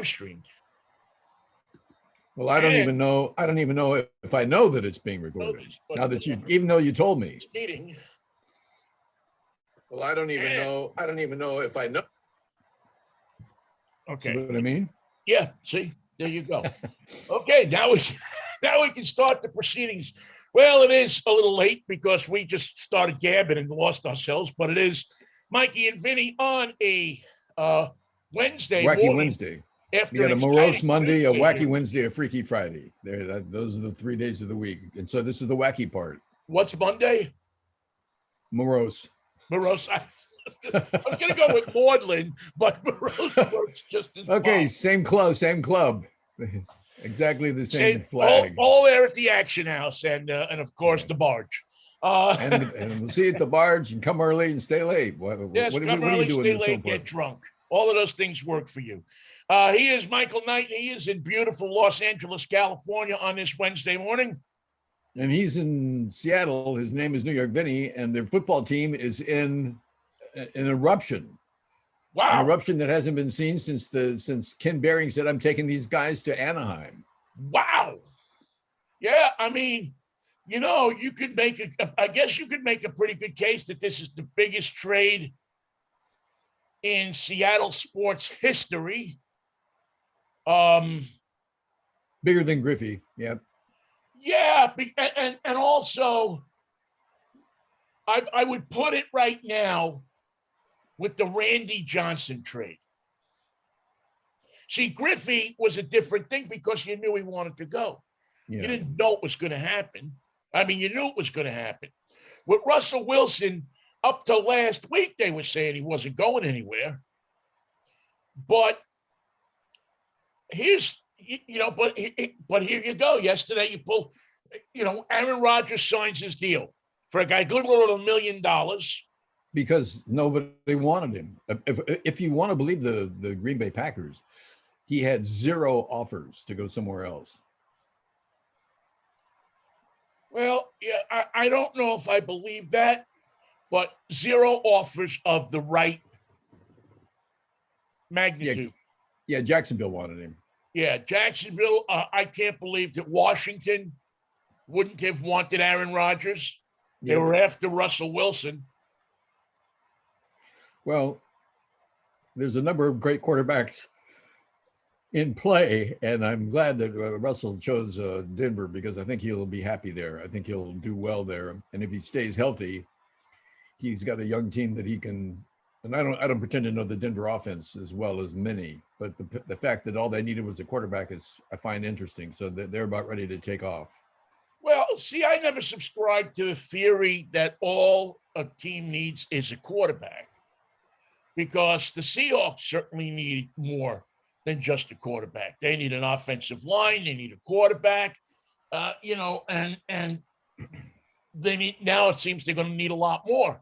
streamed. Well, I don't even know if I know that it's being recorded. Now that even though you told me. Meeting. Well, I don't even know if I know. Okay. See what I mean? Yeah. See, there you go. Okay, now we can start the proceedings. Well, it is a little late because we just started gabbing and lost ourselves, but it is Mikey and Vinnie on a Wednesday Wacky morning. Wednesday. After you got a morose Monday, a wacky Wednesday, a freaky Friday. Those are the 3 days of the week. And so this is the wacky part. What's Monday? Morose. Morose. I'm going to go with maudlin, but morose works just as well. Okay, same club. Exactly the same flag. All there at the Action House and of course the barge. And we'll see you at the barge and come early and stay late. Yes, come early, stay late, get drunk. All of those things work for you. He is Michael Knight. He is in beautiful Los Angeles, California on this Wednesday morning. And he's in Seattle. His name is New York Vinnie, and their football team is in an eruption. Wow. An eruption that hasn't been seen since Ken Behring said, I'm taking these guys to Anaheim. Wow. Yeah, I mean, you could I guess you could make a pretty good case that this is the biggest trade in Seattle sports history. Bigger than Griffey, yeah. Yeah, and also, I would put it right now with the Randy Johnson trade. See, Griffey was a different thing because you knew he wanted to go. Yeah. You didn't know it was going to happen. I mean, you knew it was going to happen. With Russell Wilson, up to last week, they were saying he wasn't going anywhere. But here's, but here you go. Yesterday, you pull, Aaron Rodgers signs his deal for a guy good little $1 million. Because nobody wanted him. If you want to believe the Green Bay Packers, he had 0 offers to go somewhere else. Well, yeah, I don't know if I believe that, but 0 offers of the right magnitude. Yeah, Jacksonville wanted him. Yeah, Jacksonville. I can't believe that Washington wouldn't have wanted Aaron Rodgers. They were after Russell Wilson. Well, there's a number of great quarterbacks in play, and I'm glad that Russell chose Denver because I think he'll be happy there. I think he'll do well there, and if he stays healthy, he's got a young team that he can. And I don't pretend to know the Denver offense as well as many, but the fact that all they needed was a quarterback I find interesting. So they're about ready to take off. Well, see, I never subscribed to the theory that all a team needs is a quarterback, because the Seahawks certainly need more than just a quarterback. They need an offensive line. They need a quarterback, and they need, now it seems they're going to need a lot more.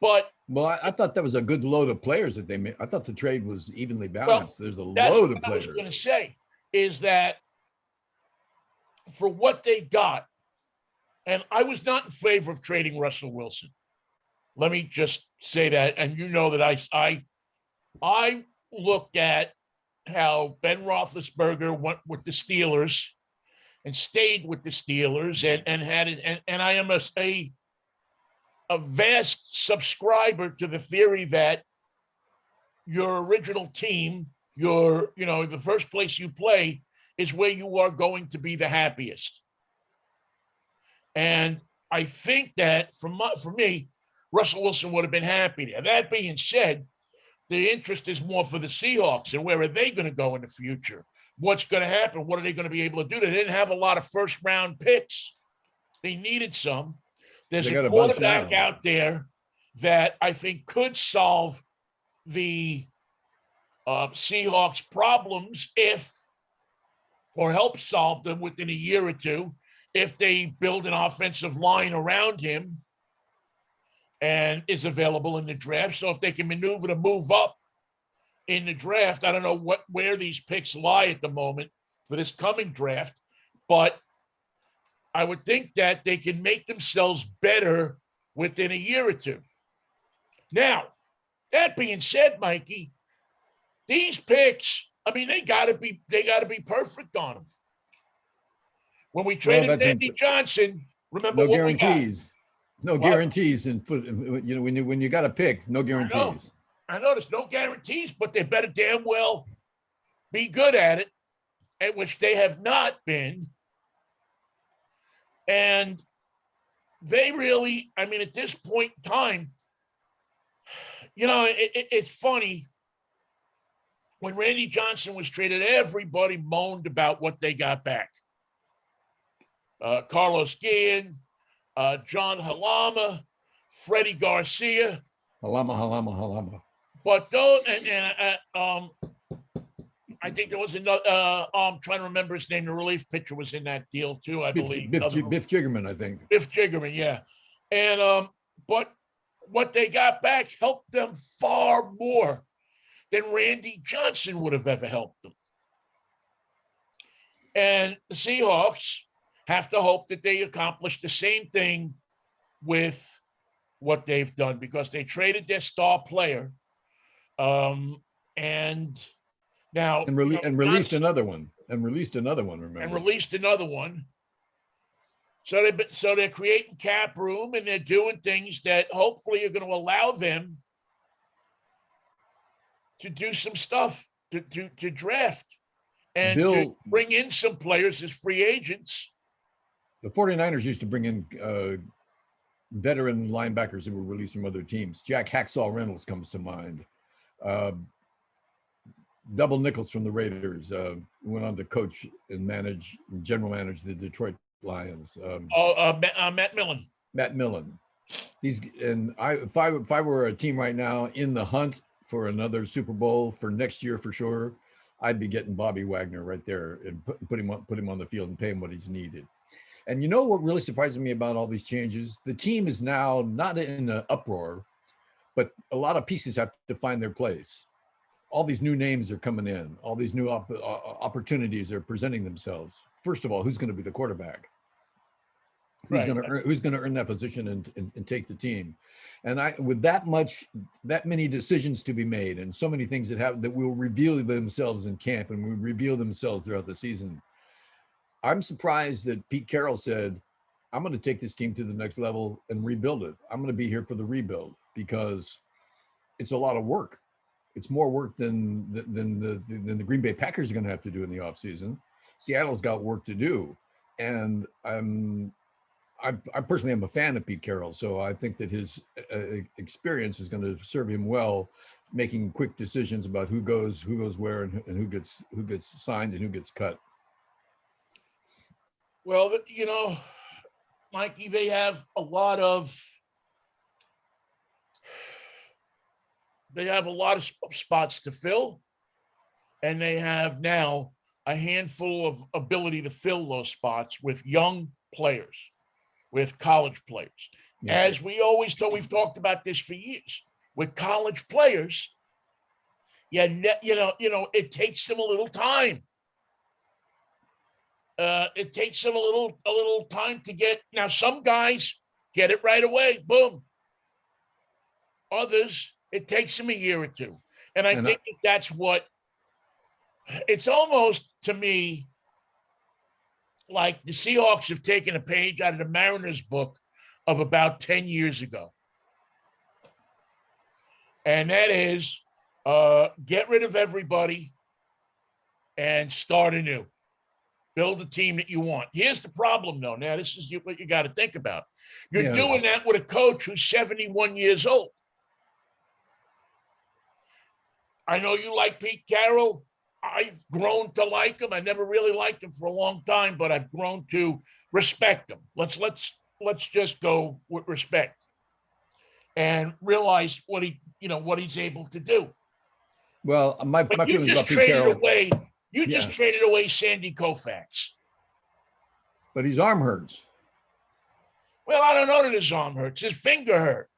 But I thought that was a good load of players that they made. I thought the trade was evenly balanced. There's a load of players. I was going to say is that for what they got, and I was not in favor of trading Russell Wilson. Let me just say that, and that I looked at how Ben Roethlisberger went with the Steelers and stayed with the Steelers, and had it, and I am a vast subscriber to the theory that your original team, the first place you play is where you are going to be the happiest. And I think that for me, Russell Wilson would have been happy there. That being said, the interest is more for the Seahawks and where are they going to go in the future? What's going to happen? What are they going to be able to do? They didn't have a lot of first-round picks. They needed some. There's a quarterback out there that I think could solve the Seahawks' problems or help solve them within a year or two if they build an offensive line around him and is available in the draft. So if they can maneuver to move up in the draft, I don't know where these picks lie at the moment for this coming draft, but I would think that they can make themselves better within a year or two. Now, that being said, Mikey, these picks I mean, they gotta be perfect on him. When we Well, traded that's Randy Johnson, remember no what we got? guarantees. No What? guarantees in foot. You know, when you got to pick, no guarantees. I know there's no guarantees, but they better damn well be good at it, at which they have not been. And they really, I mean, at this point in time, you know, it's funny. When Randy Johnson was traded, everybody moaned about what they got back. Carlos Guillen, John Halama, Freddie Garcia. Halama. But those, I think there was another. I'm trying to remember his name. The relief pitcher was in that deal too, I believe. Biff Jiggerman, I think. Biff Jiggerman, yeah. And but what they got back helped them far more than Randy Johnson would have ever helped them. And the Seahawks have to hope that they accomplish the same thing with what they've done, because they traded their star player, and now released another one. Remember, and released another one. So they're creating cap room, and they're doing things that hopefully are going to allow them to do some stuff, to draft and to bring in some players as free agents. The 49ers used to bring in veteran linebackers who were released from other teams. Jack Hacksaw Reynolds comes to mind. Double Nichols from the Raiders went on to coach and general manage the Detroit Lions. Matt Millen. Matt Millen. If I were a team right now in the hunt for another Super Bowl for next year for sure, I'd be getting Bobby Wagner right there and put him on the field and pay him what he's needed. And you know what really surprises me about all these changes? The team is now not in an uproar, but a lot of pieces have to find their place. All these new names are coming in. All these new opportunities are presenting themselves. First of all, who's going to be the quarterback? Who's going to earn that position and take the team? And with that many decisions to be made, and so many things that will reveal themselves in camp and will reveal themselves throughout the season, I'm surprised that Pete Carroll said, I'm going to take this team to the next level and rebuild it. I'm going to be here for the rebuild, because it's a lot of work. It's more work than the Green Bay Packers are going to have to do in the offseason. Seattle's got work to do. And I personally am a fan of Pete Carroll, so I think that his experience is going to serve him well, making quick decisions about who goes where and who gets signed and who gets cut. Well, you know, Mikey, they have a lot of spots to fill, and they have now a handful of ability to fill those spots with young players, with college players. Yeah. As we always we've talked about this for years. With college players, it takes them a little time. It takes them a little time to get. Now, some guys get it right away, boom. Others, it takes them a year or two, and I think that's what. It's almost, to me, like the Seahawks have taken a page out of the Mariners book of about 10 years ago, and that is get rid of everybody and start anew. Build a team that you want. Here's the problem, though. Now, this is what you got to think about. You're doing that with a coach who's 71 years old. I know you like Pete Carroll. I've grown to like him. I never really liked him for a long time, but I've grown to respect him. Let's just go with respect and realize what he's able to do. Well, my feelings about Pete Carroll. You just traded away Sandy Koufax. But his arm hurts. Well, I don't know that his arm hurts. His finger hurt.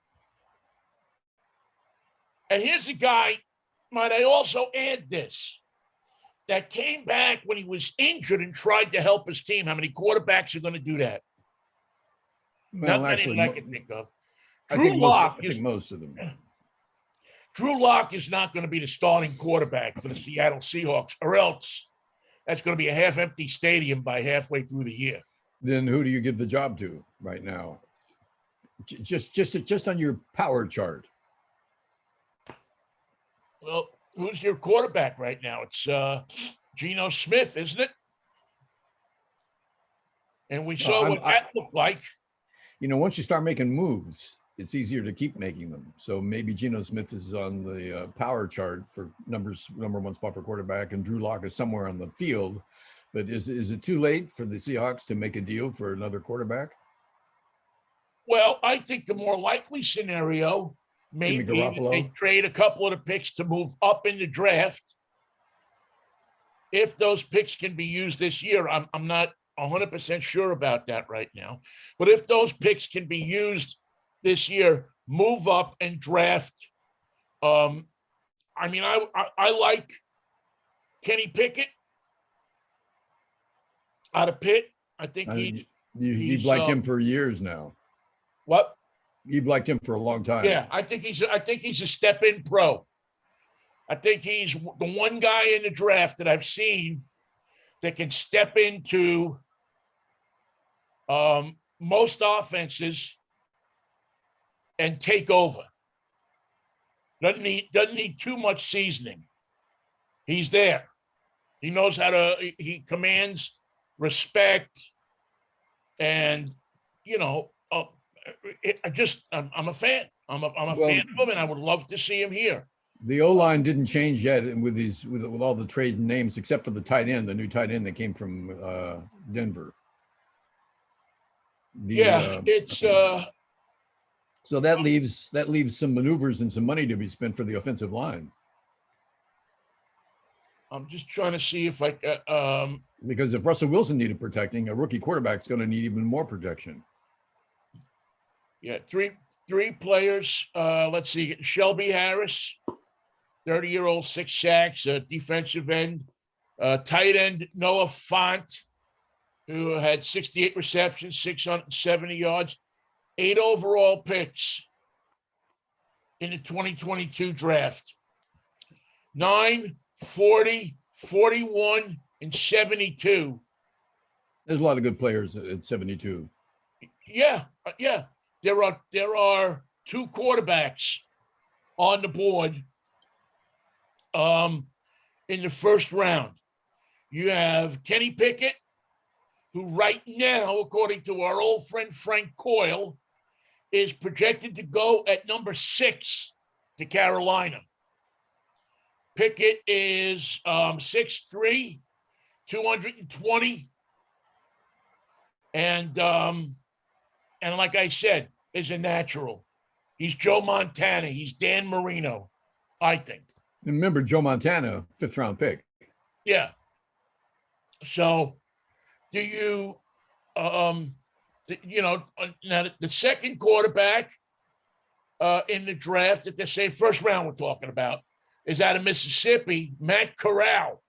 And here's a guy, might I also add this, that came back when he was injured and tried to help his team. How many quarterbacks are going to do that? Well, Not actually, many that I can think of. I think most of them. Drew Lock is not going to be the starting quarterback for the Seattle Seahawks, or else that's going to be a half-empty stadium by halfway through the year. Then who do you give the job to right now? Just on your power chart. Well, who's your quarterback right now? It's Geno Smith, isn't it? And we saw what that looked like. Once you start making moves, it's easier to keep making them. So maybe Geno Smith is on the power chart for number one spot for quarterback, and Drew Lock is somewhere on the field. But is it too late for the Seahawks to make a deal for another quarterback? Well, I think the more likely scenario may be that they trade a couple of the picks to move up in the draft. If those picks can be used this year, I'm not 100% sure about that right now. But if those picks can be used this year, move up and draft. I like Kenny Pickett out of Pitt. I think you've liked him for years now. What? You've liked him for a long time. Yeah, I think he's a step-in pro. I think he's the one guy in the draft that I've seen that can step into most offenses and take over. Doesn't need too much seasoning. He's there. He knows how to. He commands respect, and I'm a fan. I'm a fan of him, and I would love to see him here. The O-line didn't change yet with all the trade names, except for the tight end, the new tight end that came from Denver. So that leaves some maneuvers and some money to be spent for the offensive line. I'm just trying to see if because if Russell Wilson needed protecting, a rookie quarterback's going to need even more protection. Yeah, three players. Let's see, Shelby Harris, 30-year-old, 6 sacks, defensive end. Tight end Noah Fant, who had 68 receptions, 670 yards, 8 overall picks in the 2022 draft. 9, 40, 41, and 72. There's a lot of good players at 72. Yeah. There are 2 quarterbacks on the board in the first round. You have Kenny Pickett, who right now, according to our old friend Frank Coyle, is projected to go at number 6 to Carolina. Pickett is 6'3", 220, and like I said, is a natural. He's Joe Montana. He's Dan Marino, I think. Remember, Joe Montana, 5th round pick. Yeah. So, do you, now the second quarterback in the draft that they say first round we're talking about is out of Mississippi, Matt Corral.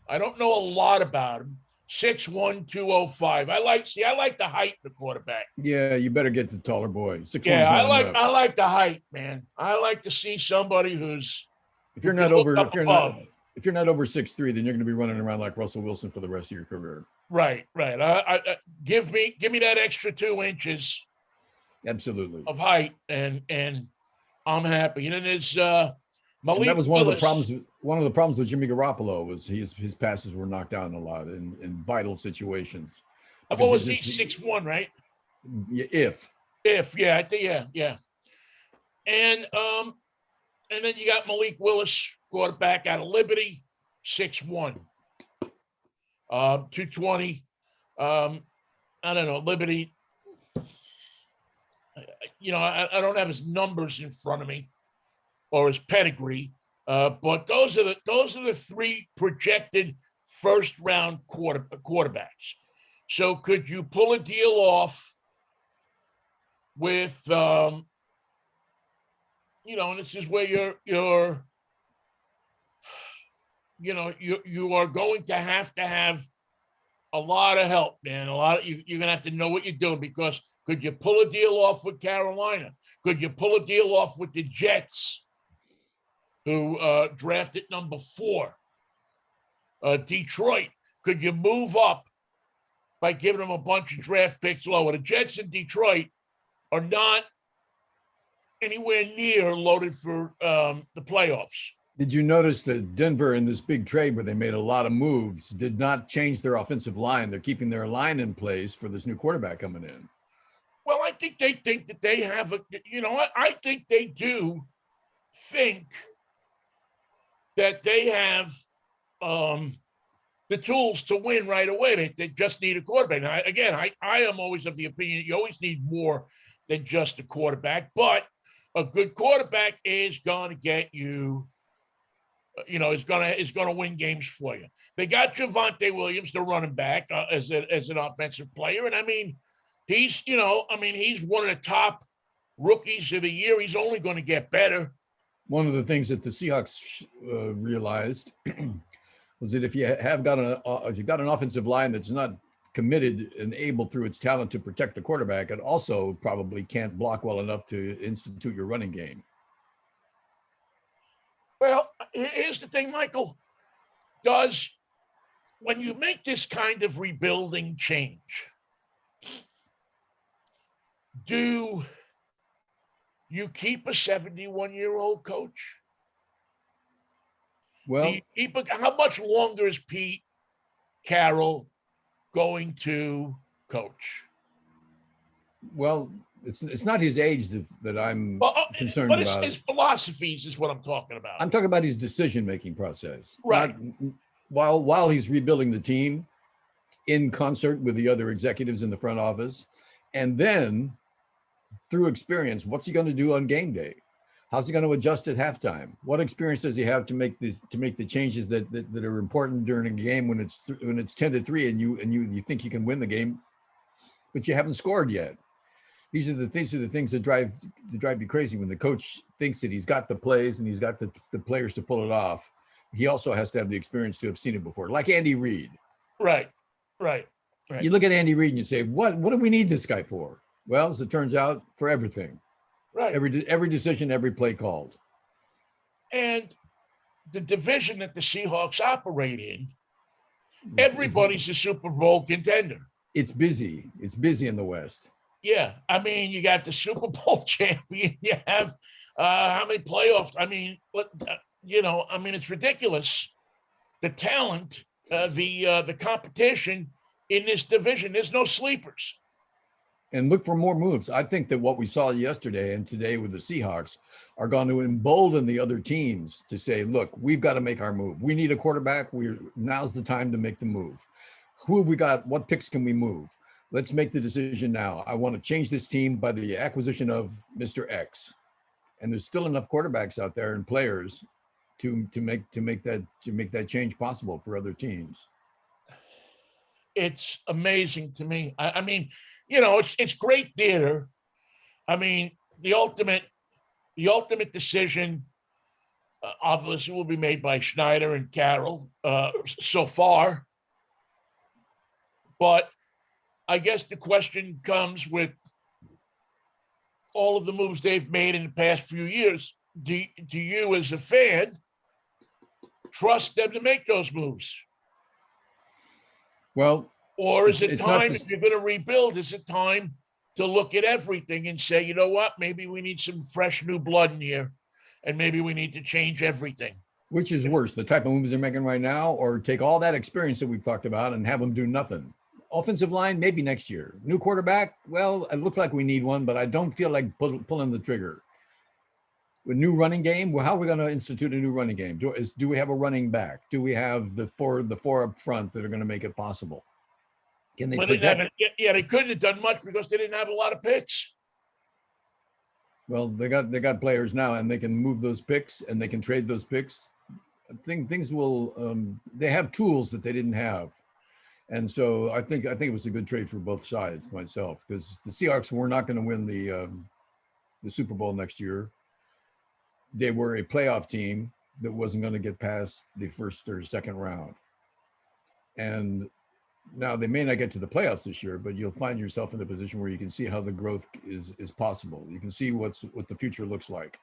I don't know a lot about him. 6'1", 205. I like the height of the quarterback. Yeah, you better get the taller boy. 6'1". Yeah, I like the height, man. I like to see somebody who's if you're not over 6'3", then you're going to be running around like Russell Wilson for the rest of your career. Right. I give me that extra 2 inches. Absolutely. Of height, and I'm happy. And then there's Malik. And that was one Willis. of the problems. One of the problems with Jimmy Garoppolo was his passes were knocked down a lot in vital situations. What was he? 6'1", right? If yeah, I think yeah. And then you got Malik Willis, quarterback out of Liberty, 6'1", 220. I don't know, Liberty. I don't have his numbers in front of me or his pedigree, but those are the 3 projected first round quarterbacks. So could you pull a deal off with, and this is where you are going to have a lot of help, man. You're going to have to know what you're doing, because could you pull a deal off with Carolina? Could you pull a deal off with the Jets? who drafted number 4. Detroit, could you move up by giving them a bunch of draft picks lower? The Jets in Detroit are not anywhere near loaded for the playoffs. Did you notice that Denver in this big trade where they made a lot of moves did not change their offensive line? They're keeping their line in place for this new quarterback coming in. Well, I think they think that they have I think they do think that they have the tools to win right away. They just need a quarterback. Now, again, I am always of the opinion that you always need more than just a quarterback, but a good quarterback is going to get you, is going to win games for you. They got Javonte Williams, the running back, as an offensive player, and I mean, he's one of the top rookies of the year. He's only going to get better. One of the things that the Seahawks realized was that if you've got an offensive line that's not committed and able through its talent to protect the quarterback, it also probably can't block well enough to institute your running game. Well, here's the thing, Michael. When you make this kind of rebuilding change, do you keep a 71-year-old coach? Well, how much longer is Pete Carroll going to coach? Well, it's not his age that I'm concerned but about. His philosophies is what I'm talking about. I'm talking about his decision-making process. Right. While he's rebuilding the team in concert with the other executives in the front office, and then through experience, what's he going to do on game day? How's he going to adjust at halftime? What experience does he have to make the changes that are important during a game when it's 10-3 and you think you can win the game, but you haven't scored yet? These are the things that drive you crazy when the coach thinks that he's got the plays and he's got the players to pull it off. He also has to have the experience to have seen it before, like Andy Reid. Right. You look at Andy Reid and you say, what do we need this guy for? Well, as it turns out, for everything. Right. Every decision, every play called. And the division that the Seahawks operate in, everybody's a Super Bowl contender. It's busy. It's busy in the West. Yeah. I mean, you got the Super Bowl champion. You have how many playoffs? I mean, it's ridiculous. The talent, the competition in this division, there's no sleepers. And look for more moves. I think that what we saw yesterday and today with the Seahawks are going to embolden the other teams to say, look, we've got to make our move. We need a quarterback. Now's the time to make the move. Who have we got? What picks can we move? Let's make the decision now. I want to change this team by the acquisition of Mr. X. And there's still enough quarterbacks out there and players to make that change possible for other teams. It's amazing to me. I mean, it's great theater. I mean, the ultimate decision obviously will be made by Schneider and Carroll so far. But I guess the question comes with all of the moves they've made in the past few years. Do you, as a fan, trust them to make those moves? Well, or is it time, if you're going to rebuild, is it time to look at everything and say, you know what, maybe we need some fresh new blood in here and maybe we need to change everything? Which is worse, the type of moves they're making right now, or take all that experience that we've talked about and have them do nothing? Offensive line, maybe next year. New quarterback, well, it looks like we need one, but I don't feel like pulling the trigger. A new running game, well, how are we going to institute a new running game? Do we have a running back? Do we have the four up front that are going to make it possible? Can they protect? They couldn't have done much because they didn't have a lot of picks. Well, they got players now, and they can move those picks and they can trade those picks. I think things will. They have tools that they didn't have, and so I think it was a good trade for both sides. Myself, because the Seahawks were not going to win the Super Bowl next year. They were a playoff team that wasn't going to get past the first or second round. And now they may not get to the playoffs this year, but you'll find yourself in a position where you can see how the growth is possible. You can see what the future looks like.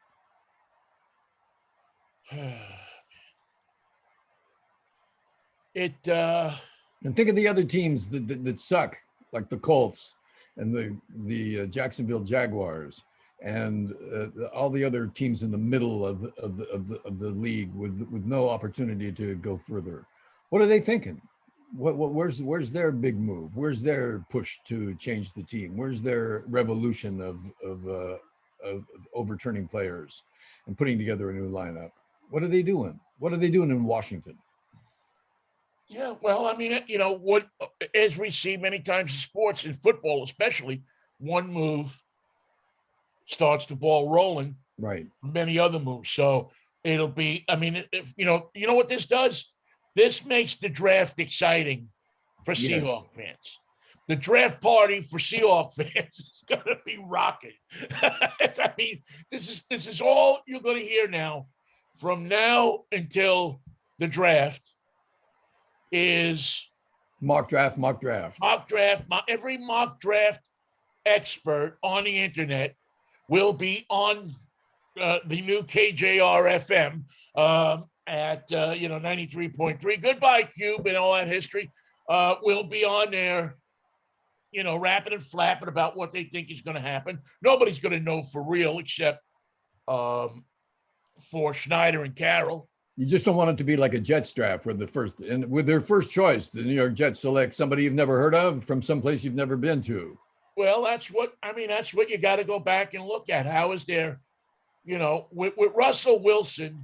It And think of the other teams that suck, like the Colts and the Jacksonville Jaguars and all the other teams in the middle of the league with no opportunity to go further. What are they thinking? Where's their big move? Where's their push to change the team? Where's their revolution of overturning players and putting together a new lineup? What are they doing? What are they doing in Washington? Yeah, well, I mean, what as we see many times in sports, in football especially, one move starts the ball rolling. Right. Many other moves. So it'll be. I mean, if you know what this does. This makes the draft exciting for Yes. Seahawk fans. The draft party for Seahawk fans is going to be rocking. I mean, this is all you're going to hear now, from now until the draft. Is mock draft. Every mock draft expert on the internet will be on the new KJR FM at 93.3. Goodbye, Cube, and all that history. Will be on there, rapping and flapping about what they think is going to happen. Nobody's going to know for real except for Schneider and Carroll. You just don't want it to be like a Jets draft with their first choice, the New York Jets select somebody you've never heard of from someplace you've never been to. Well, that's what you got to go back and look at. How is there, with Russell Wilson,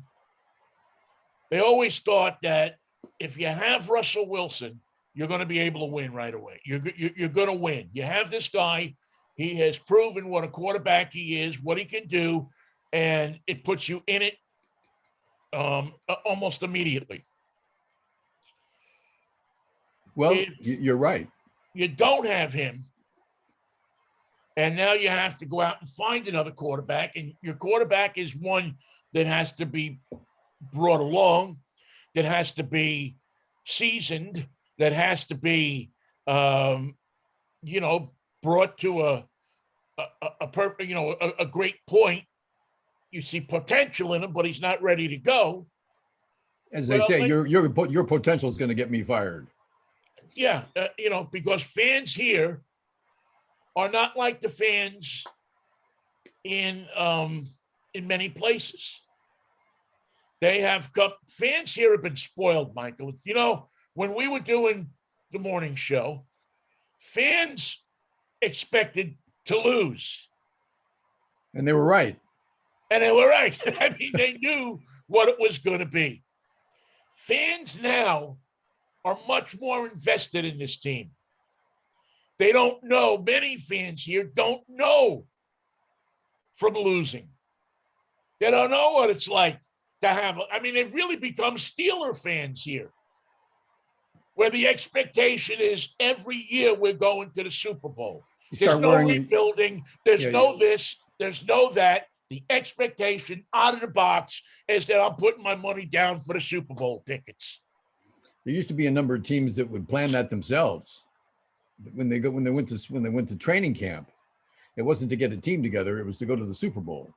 they always thought that if you have Russell Wilson, you're going to be able to win right away. You're going to win. You have this guy. He has proven what a quarterback he is, what he can do, and it puts you in it almost immediately. Well, you're right. You don't have him, and now you have to go out and find another quarterback, and your quarterback is one that has to be brought along, that has to be seasoned, that has to be, brought to a great point. You see potential in him, but he's not ready to go. As they say, your potential is going to get me fired. Yeah, because fans here are not like the fans in many places. They have fans here have been spoiled, Michael. When we were doing the morning show, fans expected to lose. And they were right. I mean, they knew what it was going to be. Fans now are much more invested in this team. They don't know. Many fans here don't know from losing. They don't know what it's like to have. They've really become Steeler fans here, where the expectation is every year we're going to the Super Bowl. There's no rebuilding. There's no this. There's no that. The expectation out of the box is that I'm putting my money down for the Super Bowl tickets. There used to be a number of teams that would plan that themselves. When they went to training camp, it wasn't to get a team together. It was to go to the Super Bowl.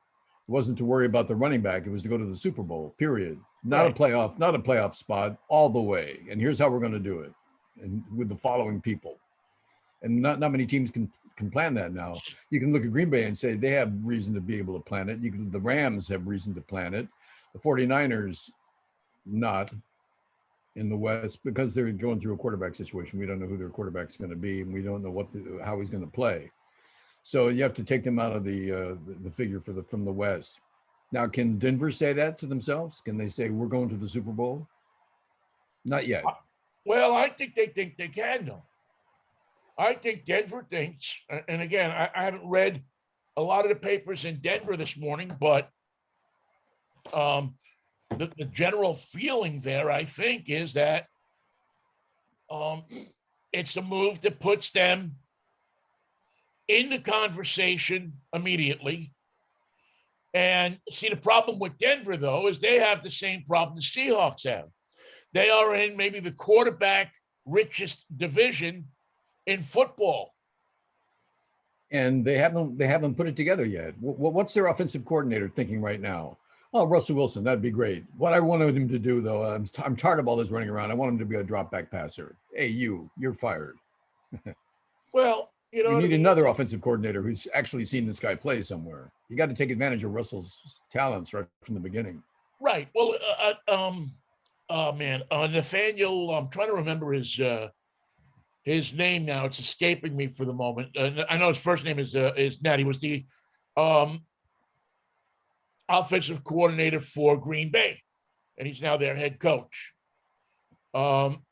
It wasn't to worry about the running back. It was to go to the Super Bowl, period. Not a playoff spot all the way. And here's how we're going to do it. And with the following people. And not many teams can plan that now. You can look at Green Bay and say they have reason to be able to plan it. The Rams have reason to plan it. The 49ers, not in the West, because they're going through a quarterback situation. We don't know who their quarterback's going to be, and we don't know how he's going to play. So you have to take them out of the figure from the West. Now, can Denver say that to themselves? Can they say we're going to the Super Bowl? Not yet. Well, I think they can, though. I think Denver thinks, and again, I haven't read a lot of the papers in Denver this morning, but the general feeling there, I think, is that it's a move that puts them in the conversation immediately. And see, the problem with Denver, though, is they have the same problem the Seahawks have. They are in maybe the quarterback richest division in football, and they haven't put it together yet. What's their offensive coordinator thinking right now? Oh, Russell Wilson, that'd be great. What I wanted him to do, though, I'm tired of all this running around. I want him to be a drop back passer. Hey, you're fired. Well, you know We what I need mean? another offensive coordinator who's actually seen this guy play somewhere. You got to take advantage of Russell's talents right from the beginning. Right. Well, oh man, Nathaniel. I'm trying to remember his name now. It's escaping me for the moment. I know his first name is Nat. He was the um, offensive coordinator for Green Bay, and he's now their head coach. Um,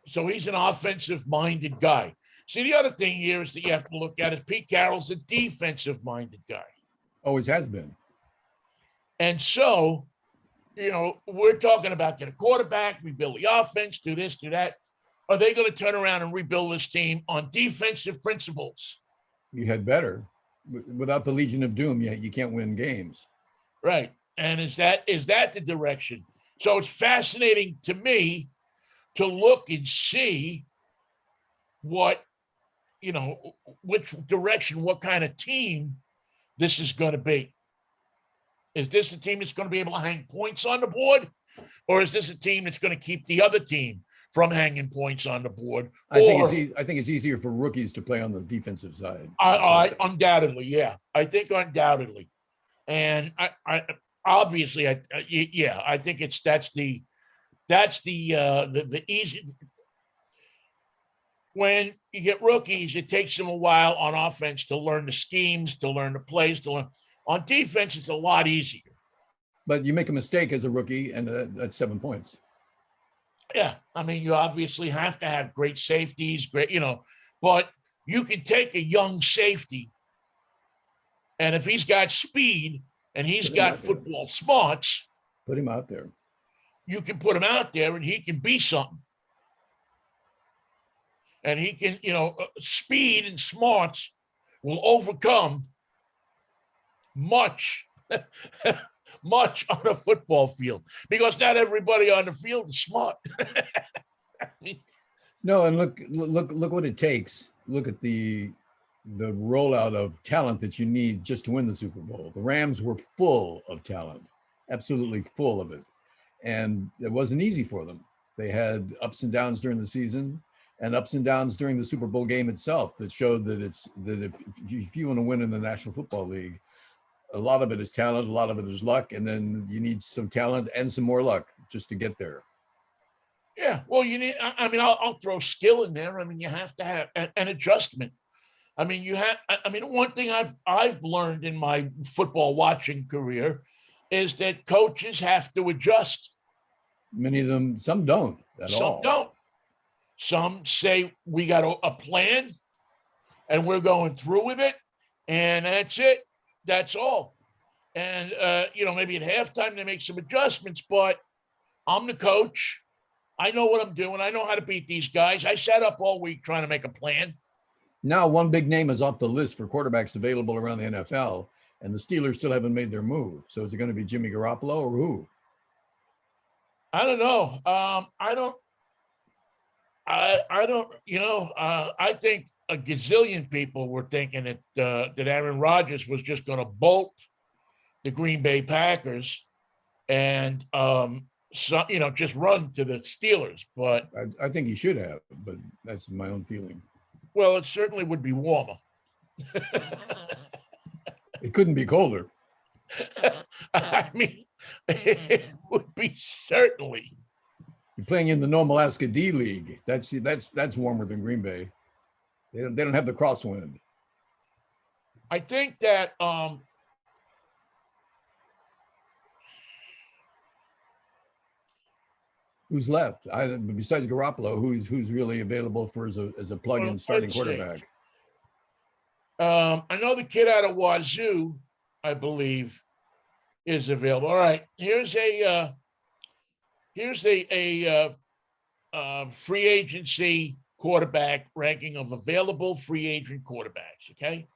so he's an offensive-minded guy. See, the other thing here is that you have to look at is Pete Carroll's a defensive-minded guy, Always has been. and so we're talking about get a quarterback, rebuild the offense, do this, do that. Are they going to turn around and rebuild this team on defensive principles? You had better. Without the Legion of Doom, you can't win games. Right. And is that the direction? So it's fascinating to me to look and see what, which direction, what kind of team this is going to be. Is this a team that's going to be able to hang points on the board? Or is this a team that's going to keep the other team from hanging points on the board? I think it's easier for rookies to play on the defensive side. I undoubtedly, yeah. I think undoubtedly. And I obviously, I think that's the easy. When you get rookies, it takes them a while on offense to learn the schemes, to learn the plays, to learn. On defense, it's a lot easier. But you make a mistake as a rookie, and that's 7 points. Yeah, I mean, you obviously have to have great safeties, but you can take a young safety, and if he's got speed and he's got football smarts, put him out there. You can put him out there, and he can be something. And he can, speed and smarts will overcome much on a football field, because not everybody on the field is smart. No, and look what it takes. Look at the rollout of talent that you need just to win the Super Bowl. The Rams were full of talent, absolutely full of it. And it wasn't easy for them. They had ups and downs during the season and ups and downs during the Super Bowl game itself that showed that if you want to win in the National Football League, a lot of it is talent, a lot of it is luck, and then you need some talent and some more luck just to get there. Yeah, well, you need. I mean, I'll throw skill in there. I mean, you have to have an adjustment. I mean, one thing I've learned in my football watching career is that coaches have to adjust. Many of them, some don't at all. Some don't. Some say we got a plan, and we're going through with it, and that's it. That's all. And, maybe at halftime they make some adjustments, but I'm the coach. I know what I'm doing. I know how to beat these guys. I sat up all week trying to make a plan. Now, one big name is off the list for quarterbacks available around the NFL, and the Steelers still haven't made their move. So is it going to be Jimmy Garoppolo or who? I don't know. I think a gazillion people were thinking that Aaron Rodgers was just going to bolt the Green Bay Packers and just run to the Steelers. But I think he should have, but that's my own feeling. Well, it certainly would be warmer. It couldn't be colder. I mean, it would be certainly. You're playing in the normal Alaska D League. That's warmer than Green Bay. They don't have the crosswind. I think that who's left? Besides Garoppolo, who's really available for as a plug-in starting quarterback? I know the kid out of Wazoo, I believe, is available. All right, here's a free agency quarterback ranking of available free agent quarterbacks. Okay,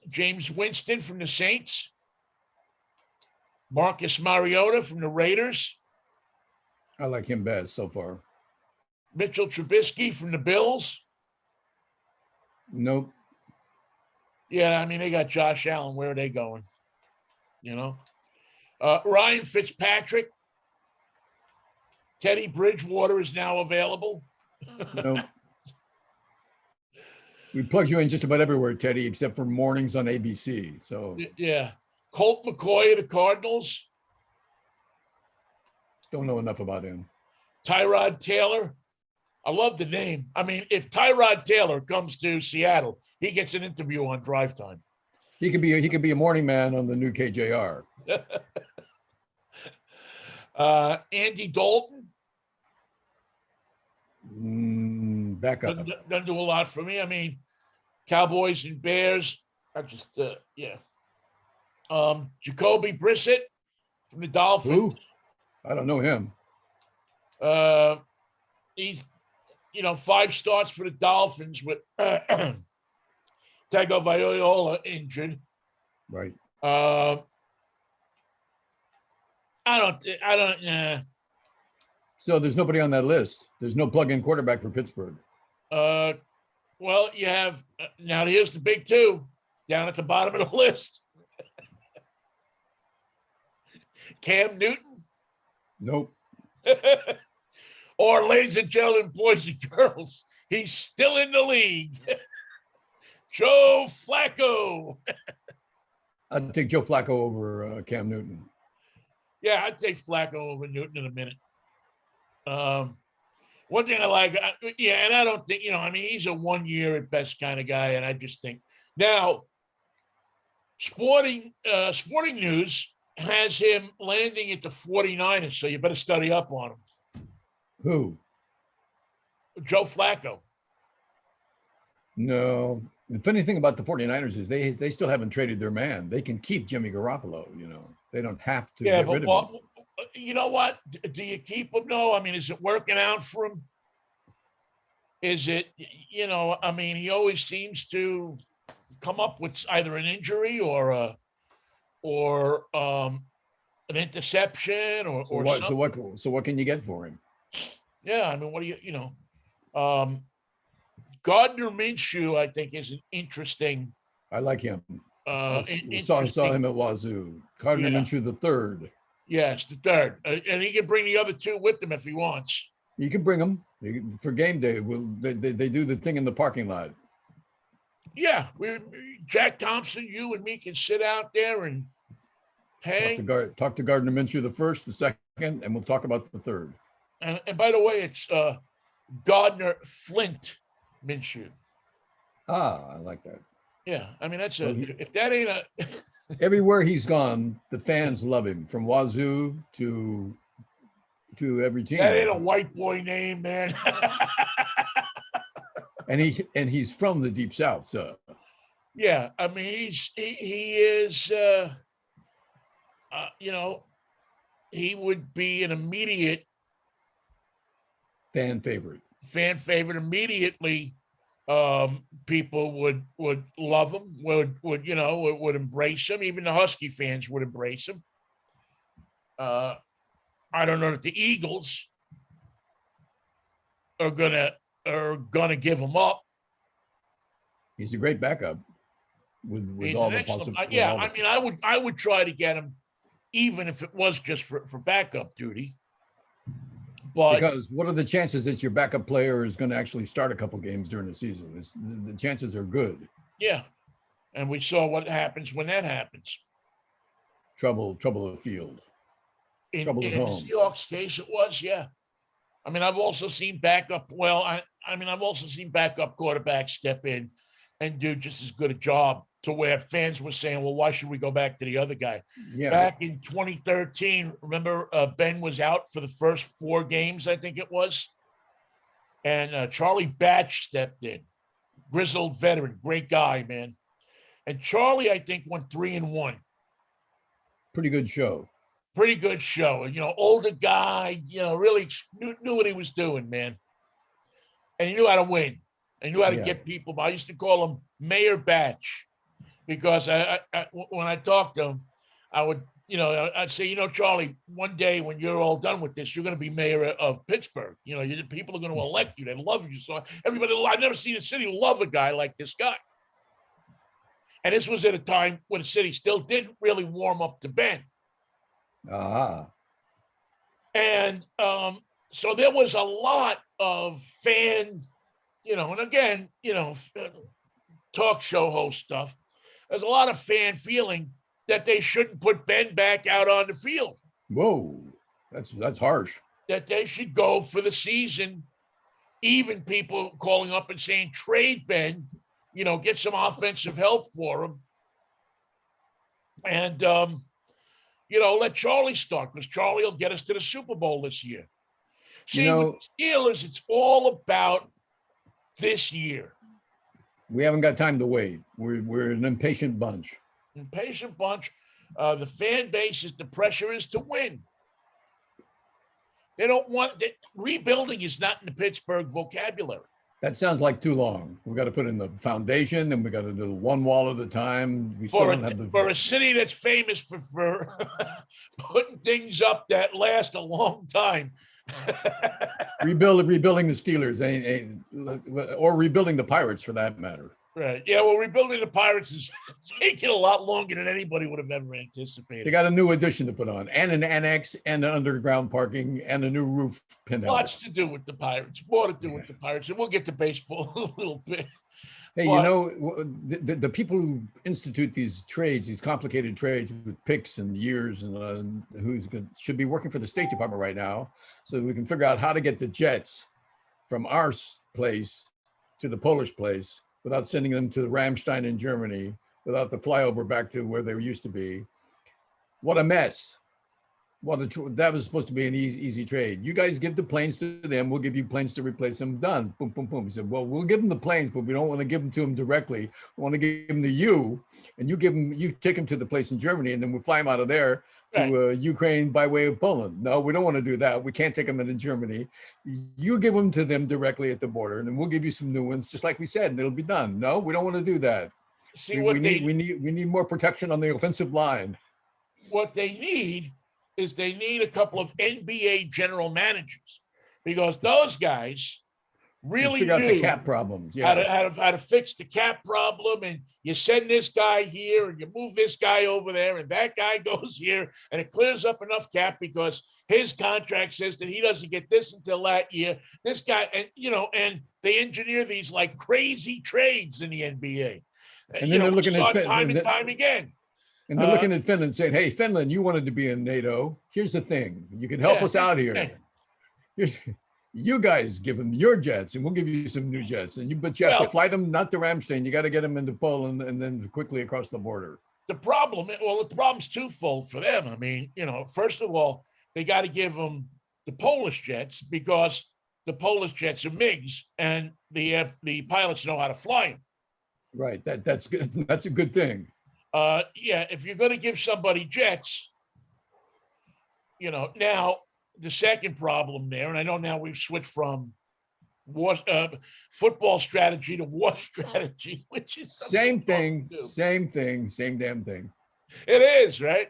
James Winston from the Saints, Marcus Mariota from the Raiders. I like him best so far. Mitchell Trubisky from the Bills. Nope. Yeah, I mean, they got Josh Allen. Where are they going? you know. Ryan Fitzpatrick, Teddy Bridgewater is now available. We plugged you in just about everywhere, Teddy, except for mornings on ABC. So yeah, Colt McCoy of the Cardinals. Don't know enough about him. Tyrod Taylor. I love the name. I mean, if Tyrod Taylor comes to Seattle, he gets an interview on Drive Time. He could be a morning man on the new KJR. Andy Dalton. Back up. Doesn't do a lot for me. I mean, Cowboys and Bears. I just yeah. Jacoby Brissett from the Dolphins. Who? I don't know him. He's 5 starts for the Dolphins with Tagovailoa injured. Right. I don't. So there's nobody on that list. There's no plug-in quarterback for Pittsburgh. Well, you have now. Here's the big two down at the bottom of the list. Cam Newton. Nope. Or, ladies and gentlemen, boys and girls, he's still in the league. Joe Flacco. I'd take Joe Flacco over Cam Newton. Yeah, I'd take Flacco over Newton in a minute. One thing I like, and I don't think, I mean, he's a 1 year at best kind of guy, and I just think now sporting news has him landing at the 49ers, so you better study up on him. Who? Joe Flacco. No. The funny thing about the 49ers is they still haven't traded their man. They can keep Jimmy Garoppolo, They don't have to get rid of him. You know what? Do you keep him? No. I mean, is it working out for him? Is it, I mean, he always seems to come up with either an injury or an interception or what? something. So what can you get for him? Yeah, I mean, what do Gardner Minshew, I think, is an interesting. I like him. Saw him at Wazoo. Gardner Minshew the third. Yes, the third, and he can bring the other two with him if he wants. You can bring them for game day. They do the thing in the parking lot. Yeah, Jack Thompson, you and me can sit out there and hang. Talk to Gardner Minshew the first, the second, and we'll talk about the third. And by the way, it's Gardner Flint Minshew. I like that. Yeah, I mean if that ain't a everywhere he's gone, the fans love him from Wazoo to every team. That ain't a white boy name, man. and he's from the Deep South, so yeah. I mean, he is. He would be an immediate fan favorite immediately. People would love him, would embrace him. Even the Husky fans would embrace him. I don't know that the Eagles are gonna give him up. He's a great backup with all the possibilities. Yeah, I mean, I would try to get him, even if it was just for backup duty. But because what are the chances that your backup player is going to actually start a couple games during the season? The chances are good. Yeah, and we saw what happens when that happens. Trouble afield. Trouble at home. In the Seahawks case, it was, yeah. I mean, I've also seen backup. Well, I've also seen backup quarterbacks step in and do just as good a job, to where fans were saying, well, why should we go back to the other guy? Yeah. Back in 2013, remember Ben was out for the first 4 games, I think it was. And Charlie Batch stepped in. Grizzled veteran, great guy, man. And Charlie, I think, went 3-1. Pretty good show. Older guy, really knew what he was doing, man. And he knew how to win. And knew how to get people. I used to call him Mayor Batch, because I when I talked to him, I would, I'd say, Charlie, one day when you're all done with this, you're going to be mayor of Pittsburgh. People are going to elect you. They love you. So everybody, I've never seen a city love a guy like this guy. And this was at a time when the city still didn't really warm up to Ben. Ah. And so there was a lot of fan, and again, talk show host stuff. There's a lot of fan feeling that they shouldn't put Ben back out on the field. Whoa, that's harsh. That they should go for the season. Even people calling up and saying, trade Ben, get some offensive help for him. And, let Charlie start, because Charlie will get us to the Super Bowl this year. See, with the Steelers, it's all about this year. We haven't got time to wait. We're an impatient bunch. Impatient bunch. The fan base the pressure is to win. They don't want rebuilding is not in the Pittsburgh vocabulary. That sounds like too long. We got to put in the foundation, and we got to do one wall at a time. We still don't have for a city that's famous for putting things up that last a long time. Rebuilding the Steelers, or rebuilding the Pirates for that matter. Right. Yeah. Well, rebuilding the Pirates is taking a lot longer than anybody would have ever anticipated. They got a new addition to put on, and an annex, and an underground parking, and a new roof pinned out. Lots to do with the Pirates. More to do with the Pirates, and we'll get to baseball a little bit. Hey, the people who institute these trades, these complicated trades with picks and years, and should be working for the State Department right now, so that we can figure out how to get the Jets from our place to the Polish place without sending them to Ramstein in Germany, without the flyover back to where they used to be. What a mess. That was supposed to be an easy trade. You guys give the planes to them. We'll give you planes to replace them. Done. Boom, boom, boom. He said, well, we'll give them the planes, but we don't want to give them to them directly. We want to give them to you, and you take them to the place in Germany, and then we'll fly them out of there to Ukraine by way of Poland. No, we don't want to do that. We can't take them into Germany. You give them to them directly at the border, and then we'll give you some new ones, just like we said, and it'll be done. No, we don't want to do that. We need more protection on the offensive line. What they need is they need a couple of NBA general managers, because those guys really figure out the cap problems. Yeah. How to fix the cap problem. And you send this guy here and you move this guy over there and that guy goes here, and it clears up enough cap because his contract says that he doesn't get this until that year. This guy, and they engineer these like crazy trades in the NBA. And then they're looking at time and time again. And they're looking at Finland saying, hey, Finland, you wanted to be in NATO. Here's the thing. You can help us out here. You guys give them your jets, and we'll give you some new jets. But you have to fly them not to Ramstein. You got to get them into Poland and then quickly across the border. The problem's twofold for them. I mean, first of all, they got to give them the Polish jets, because the Polish jets are MiGs, and the pilots know how to fly them. Right. That's good. That's a good thing. If you're going to give somebody jets, now the second problem there, and I know now we've switched from war, football strategy to war strategy, which is same thing, same damn thing. It is, right?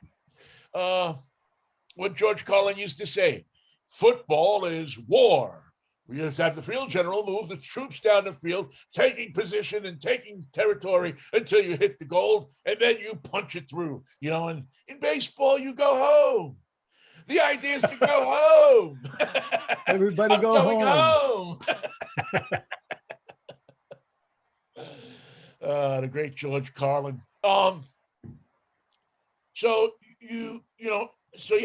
What George Carlin used to say, football is war. We just have the field general move the troops down the field, taking position and taking territory until you hit the goal, and then you punch it through. And in baseball, you go home. The idea is to go home. Everybody go home. The great George Carlin. So you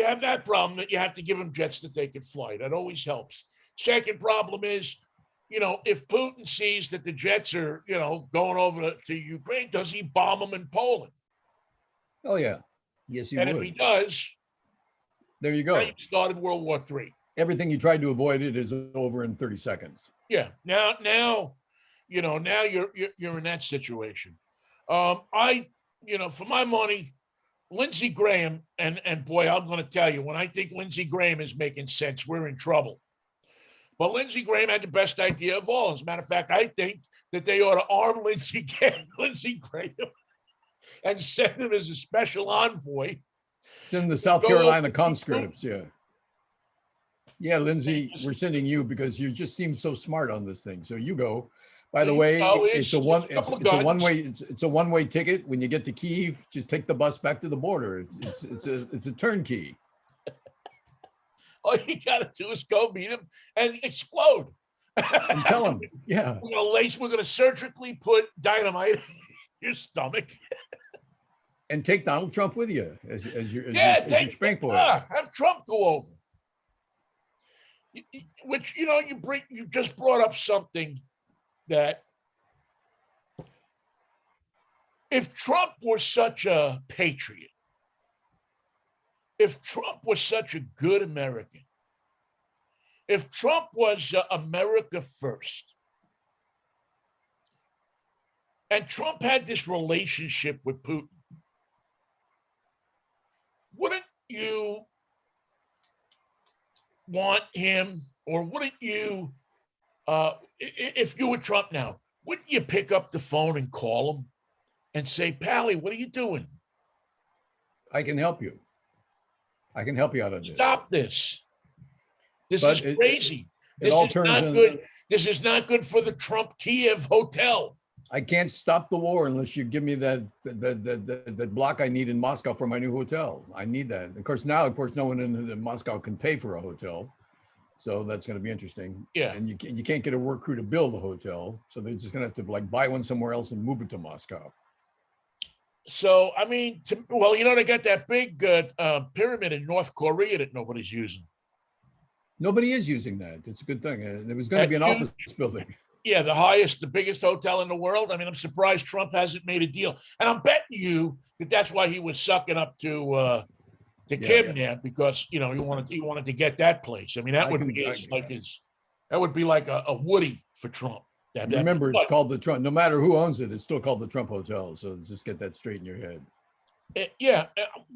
have that problem that you have to give them jets that they can fly. That always helps. Second problem is, if Putin sees that the jets are, going over to Ukraine, does he bomb them in Poland? Oh, yeah. Yes, he would. And if he does, there you go. He started World War III. Everything you tried to avoid it is over in 30 seconds. Yeah. Now you're in that situation. For my money, Lindsey Graham, and boy, I'm going to tell you, when I think Lindsey Graham is making sense, we're in trouble. But Lindsey Graham had the best idea of all. As a matter of fact, I think that they ought to arm Lindsey Graham and send him as a special envoy. Send the South Carolina conscripts, yeah. Yeah, Lindsey, we're sending you because you just seem so smart on this thing. So you go, By the You way, know, it's a one. couple of It's a guns. one way. It's a one way ticket. When you get to Kyiv, just take the bus back to the border. It's a turnkey. All you got to do is go meet him and explode. And tell him, yeah. We're gonna surgically put dynamite in your stomach. And take Donald Trump with you as your spank boy. Have Trump go over. Which you just brought up something that if Trump were such a patriot, if Trump was such a good American, if Trump was America first, and Trump had this relationship with Putin, wouldn't you want him, or wouldn't you, if you were Trump now, wouldn't you pick up the phone and call him and say, Pally, what are you doing? I can help you. I can help you out of this. Stop this. This is crazy. This is not good. This is not good for the Trump Kiev hotel. I can't stop the war unless you give me that block I need in Moscow for my new hotel. I need that. Of course, no one in Moscow can pay for a hotel, so that's going to be interesting. Yeah, and you can't get a work crew to build a hotel, so they're just going to have to buy one somewhere else and move it to Moscow. So I mean, they got that big pyramid in North Korea that nobody's using. Nobody is using that. It's a good thing. It was going to be an office building. Yeah, the biggest hotel in the world. I mean, I'm surprised Trump hasn't made a deal. And I'm betting you that's why he was sucking up to Kim there, because he wanted to get that place. I mean, that would be like a Woody for Trump. Remember, it's called the Trump. No matter who owns it, it's still called the Trump Hotel. So just get that straight in your head.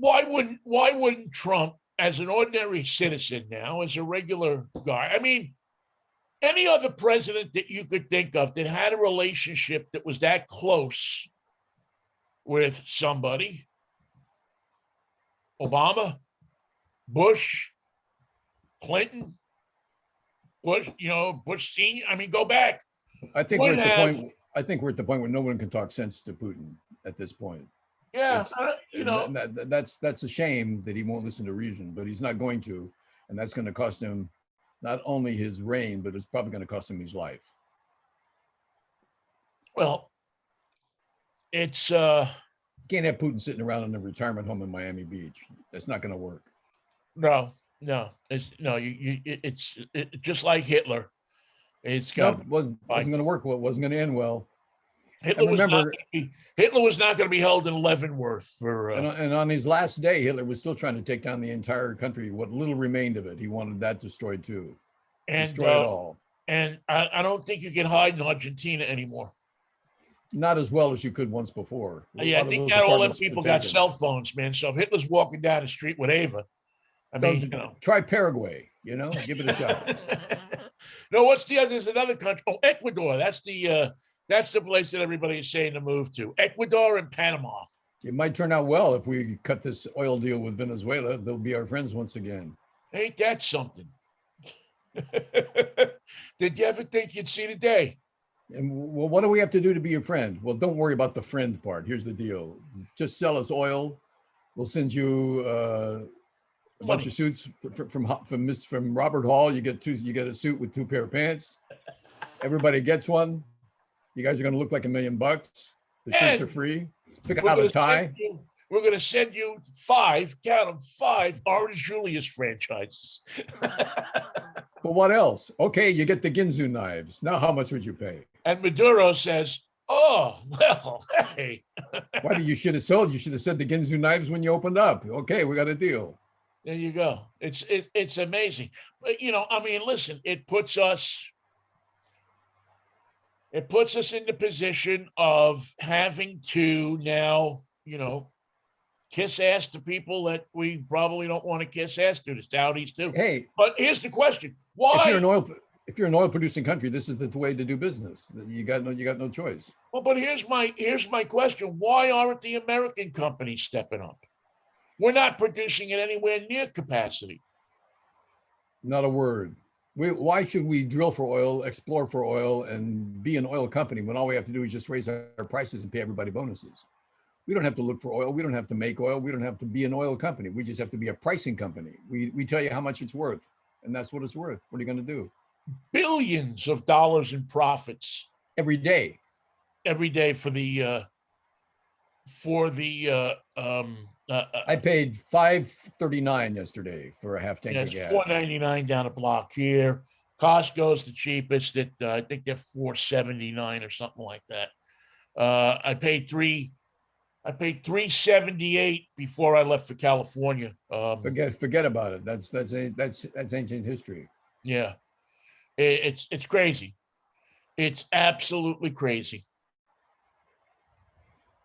Why wouldn't Trump, as an ordinary citizen now, as a regular guy? I mean, any other president that you could think of that had a relationship that was that close with somebody, Obama, Bush, Clinton, Bush Senior. I mean, go back. I think we're at the point where no one can talk sense to Putin at this point. Yeah, that's a shame that he won't listen to reason, but he's not going to, and that's going to cost him not only his reign, but it's probably going to cost him his life. Well, it's you can't have Putin sitting around in a retirement home in Miami Beach. That's not going to work. No, it's just like Hitler. Wasn't going to work. Well, it wasn't going to end well. Hitler was not going to be held in Leavenworth for. And on his last day, Hitler was still trying to take down the entire country. What little remained of it, he wanted that destroyed too. And destroy it all. And I don't think you can hide in Argentina anymore. Not as well as you could once before. Yeah, I think not all them people got cell phones, man. So if Hitler's walking down the street with Ava, try Paraguay. Give it a shot. No, what's the other? There's another country. Oh, Ecuador. That's the place that everybody is saying to move to. Ecuador and Panama. It might turn out well if we cut this oil deal with Venezuela. They'll be our friends once again. Ain't that something? Did you ever think you'd see the day? And well, what do we have to do to be your friend? Well, don't worry about the friend part. Here's the deal. Just sell us oil. We'll send you a bunch of suits from Robert Hall. You get a suit with 2 pair of pants. Everybody gets one. You guys are going to look like $1 million. The shirts are free. Pick out a tie. We're going to send you 5 Orange Julius franchises. But what else? Okay, you get the Ginzu knives. Now, how much would you pay? And Maduro says, "Oh, well, hey." Why you should have sold? You should have said the Ginzu knives when you opened up. Okay, we got a deal. There you go. It's amazing. But listen, it puts us in the position of having to now, kiss ass to people that we probably don't want to kiss ass to. The Saudis too. Hey, but here's the question: why? If you're an oil producing country, this is the way to do business. You got no choice. Well, but here's my question: why aren't the American companies stepping up? We're not producing it anywhere near capacity. Not a word. Why should we drill for oil, explore for oil, and be an oil company when all we have to do is just raise our prices and pay everybody bonuses? We don't have to look for oil. We don't have to make oil. We don't have to be an oil company. We just have to be a pricing company. We tell you how much it's worth, and that's what it's worth. What are you going to do? Billions of dollars in profits Every day for the I paid $5.39 yesterday for a half tank yeah, of it's gas. $4.99 down a block here. Costco's the cheapest at I think they're $4.79 or something like that. I paid $3.78 before I left for California. Forget about it. That's ancient history. Yeah, it's crazy. It's absolutely crazy.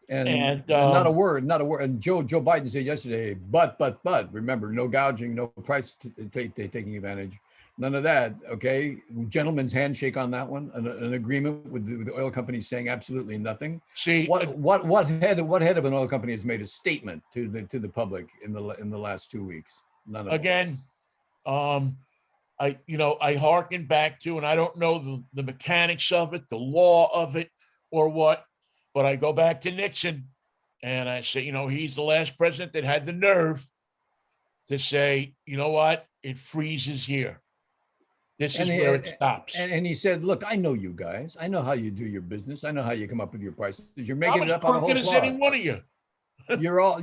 And not a word. And Joe Biden said yesterday, but remember, no gouging, no price taking advantage, none of that. Okay, gentleman's handshake on that one, an agreement with the oil companies saying absolutely nothing. See, what head of an oil company has made a statement to the public in the last 2 weeks? None of again, I hearken back to, and I don't know the mechanics of it, the law of it, or what, but I go back to Nixon and I say, he's the last president that had the nerve to say, you know what, it freezes here. This is where it stops. And he said, look, I know you guys. I know how you do your business. I know how you come up with your prices. You're making it up on a whole cloth. Any one of you. You're all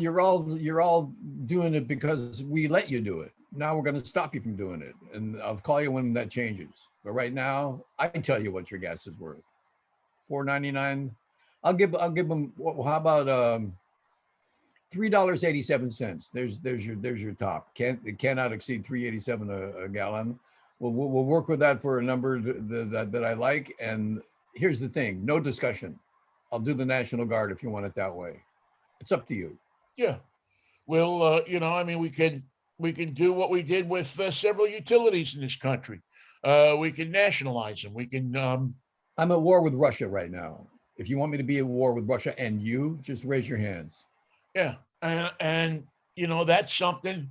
doing it because we let you do it. Now we're going to stop you from doing it. And I'll call you when that changes. But right now, I can tell you what your gas is worth. $4.99. I'll give them, how about $3.87. There's your top. It cannot exceed $3.87 a gallon. We'll work with that for a number that I like. And here's the thing, no discussion. I'll do the National Guard if you want it that way. It's up to you. Yeah. Well, we can do what we did with several utilities in this country. We can nationalize them. We can. I'm at war with Russia right now. If you want me to be at war with Russia and you, just raise your hands. Yeah, and that's something.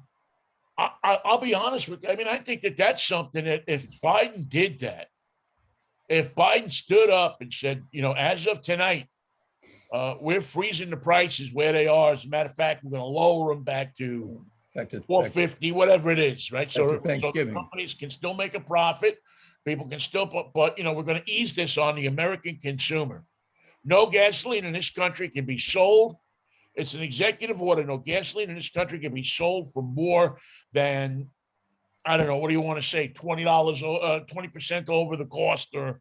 I'll be honest with you. I mean, I think that's something that if Biden did that, if Biden stood up and said, as of tonight, we're freezing the prices where they are. As a matter of fact, we're going to lower them back to 450, whatever it is, right? So Thanksgiving. Companies can still make a profit. People can still, but we're going to ease this on the American consumer. No gasoline in this country can be sold. It's an executive order. No gasoline in this country can be sold for more than, I don't know, what do you want to say? $20, 20% over the cost, or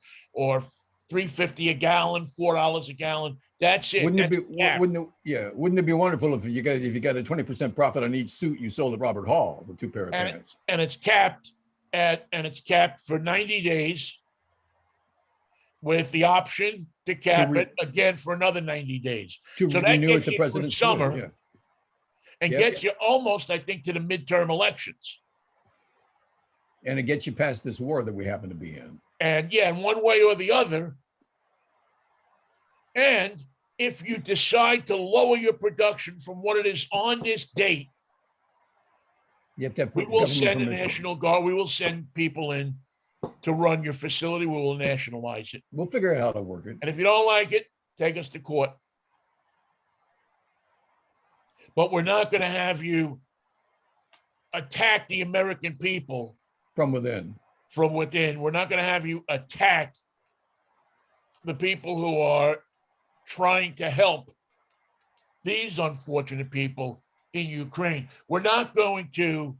$3.50 a gallon, $4 a gallon. That's it. Wouldn't it be wonderful if you got a 20% profit on each suit you sold at Robert Hall with 2 pair of pants? And it's capped for 90 days with the option to cap it again for another 90 days. So that gets the president's summer and gets you almost, I think, to the midterm elections. And it gets you past this war that we happen to be in. And in one way or the other. And if you decide to lower your production from what it is on this date, you have to have we will send a National Guard. We will send people in to run your facility. We will nationalize it. We'll figure out how to work it. And if you don't like it, take us to court. But we're not going to have you attack the American people from within. We're not going to have you attack the people who are trying to help these unfortunate people in Ukraine. We're not going to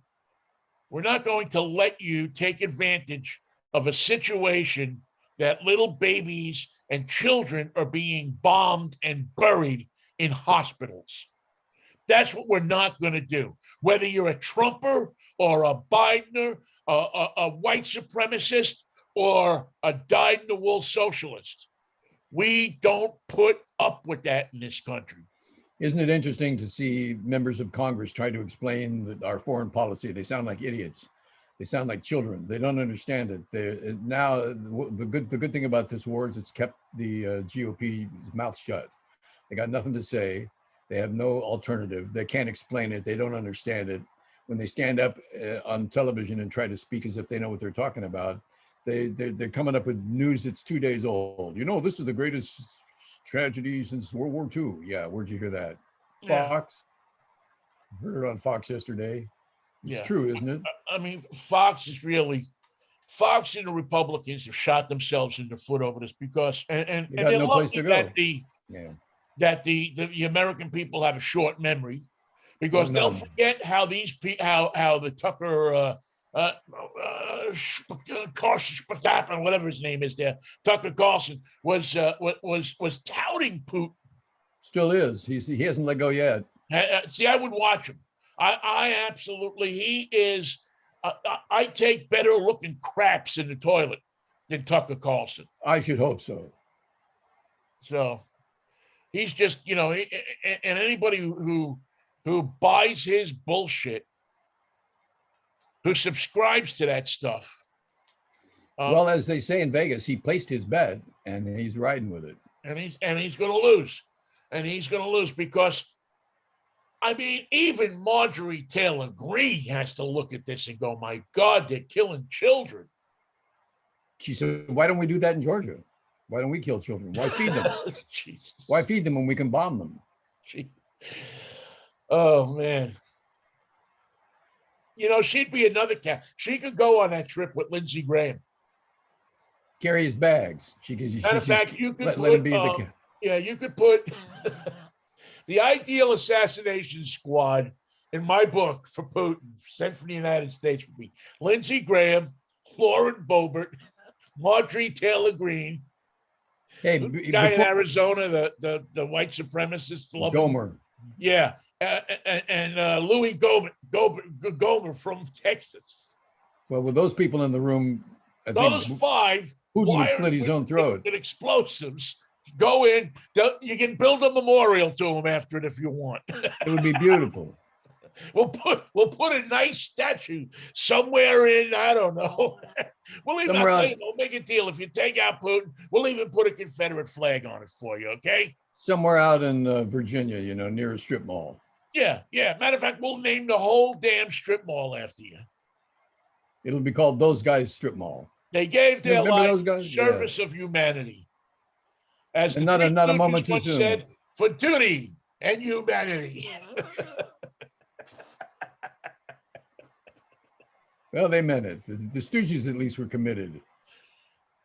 let you take advantage of a situation that little babies and children are being bombed and buried in hospitals. That's what we're not going to do. Whether you're a Trumper or a Bidener, a white supremacist, or a dyed-in-the-wool socialist, we don't put up with that in this country. Isn't it interesting to see members of Congress try to explain our foreign policy? They sound like idiots. They sound like children. They don't understand it. Now, the good thing about this war is it's kept the GOP's mouth shut. They got nothing to say. They have no alternative. They can't explain it. They don't understand it. when they stand up on television and try to speak as if they know what they're talking about. They're coming up with news that's 2 days old. You know, this is the greatest tragedy since World War II. Yeah, where'd you hear that? Yeah. Fox. Heard it on Fox yesterday. It's Yeah. true, isn't it? I mean, Fox and the Republicans have shot themselves in the foot over this because and They got they're no place lucky to that go. the American people have a short memory because Well, they'll no. forget how how the Tucker Carlson, whatever his name is there, Tucker Carlson was touting Putin. Still is. He hasn't let go yet. See, I would watch him. I absolutely, he is. I take better looking craps in the toilet than Tucker Carlson. I should hope so. So he's just, and anybody who buys his bullshit, who subscribes to that stuff. Well, as they say in Vegas, he placed his bet and he's riding with it. And he's going to lose. And he's going to lose because, I mean, even Marjorie Taylor Greene has to look at this and go, my God, they're killing children. She said, why don't we do that in Georgia? Why don't we kill children? Why feed them? Jesus. Why feed them when we can bomb them? Oh, man. She'd be another cat. She could go on that trip with Lindsey Graham. Carry his bags. Matter of fact, you could let him be the you could put the ideal assassination squad in my book for Putin, sent from the United States, would be Lindsey Graham, Lauren Boebert, Marjorie Taylor Greene, hey, guy in Arizona, the white supremacist, Gomer. Yeah, and Louis Gomer from Texas. Well, with those people in the room, I those think five, Putin would slit his own throat. With explosives, go in. You can build a memorial to him after it if you want. It would be beautiful. We'll put a nice statue somewhere in, I don't know. We'll even we'll make a deal. If you take out Putin, we'll even put a Confederate flag on it for you, okay? Somewhere out in Virginia, near a strip mall. Yeah. Matter of fact, we'll name the whole damn strip mall after you. It'll be called Those Guys Strip Mall. They gave their life service of humanity. As and not a moment too soon. Said, for duty and humanity. Well, they meant it. The Stooges at least were committed.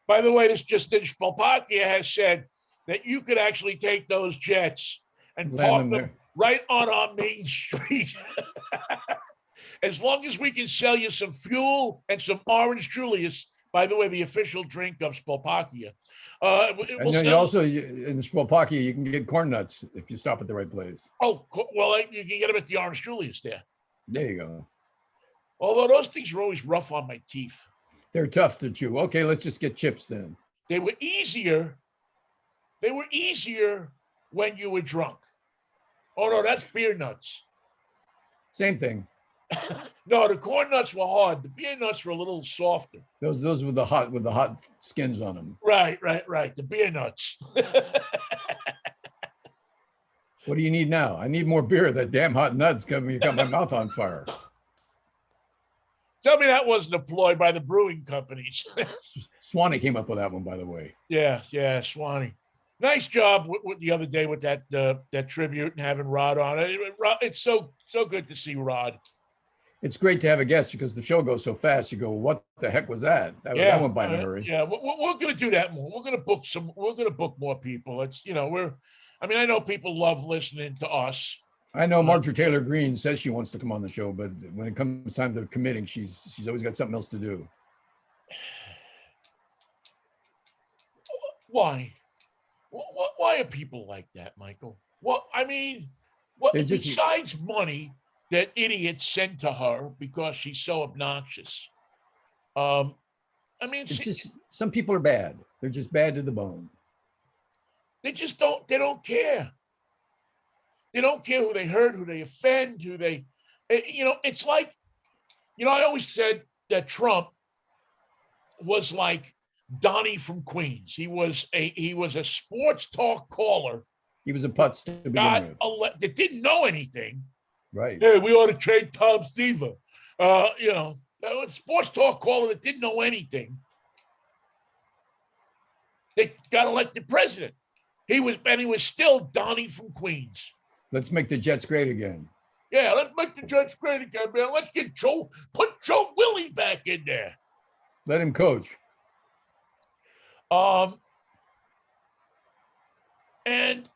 By the way, this just in, Spolpakia has said that you could actually take those jets and park them right on our main street. As long as we can sell you some fuel and some Orange Julius, by the way, the official drink of Spolpakia. And also, in Spolpakia, you can get corn nuts if you stop at the right place. Oh, well, you can get them at the Orange Julius there. There you go. Although those things are always rough on my teeth. They're tough to chew. Okay, let's just get chips then. They were easier when you were drunk. Oh, no, that's beer nuts. Same thing. No, the corn nuts were hard. The beer nuts were a little softer. Those with the hot skins on them. Right. The beer nuts. What do you need now? I need more beer. That damn hot nuts got my mouth on fire. Tell me that wasn't employed by the brewing companies. Swanee came up with that one, by the way. Yeah, Swanee. Nice job with the other day with that tribute and having Rod on it. It's so good to see Rod. It's great to have a guest because the show goes so fast. You go, what the heck was that? That went by in a hurry. Yeah, we're going to do that more. We're going to book more people. It's I know people love listening to us. I know Marjorie Taylor Greene says she wants to come on the show, but when it comes time to committing, she's always got something else to do. Why? Why are people like that, Michael? Well, besides money that idiots send to her because she's so obnoxious. It's just some people are bad. They're just bad to the bone. They don't care. They don't care who they hurt, who they offend, it's like, I always said that Trump was like Donnie from Queens. He was a sports talk caller. He was a putz to begin with. That didn't know anything. Right. Hey, we ought to trade Tom Seaver. Sports talk caller that didn't know anything. They got elected president. He was still Donnie from Queens. Let's make the Jets great again. Yeah, let's make the Jets great again, man. Let's put Joe Willie back in there. Let him coach. And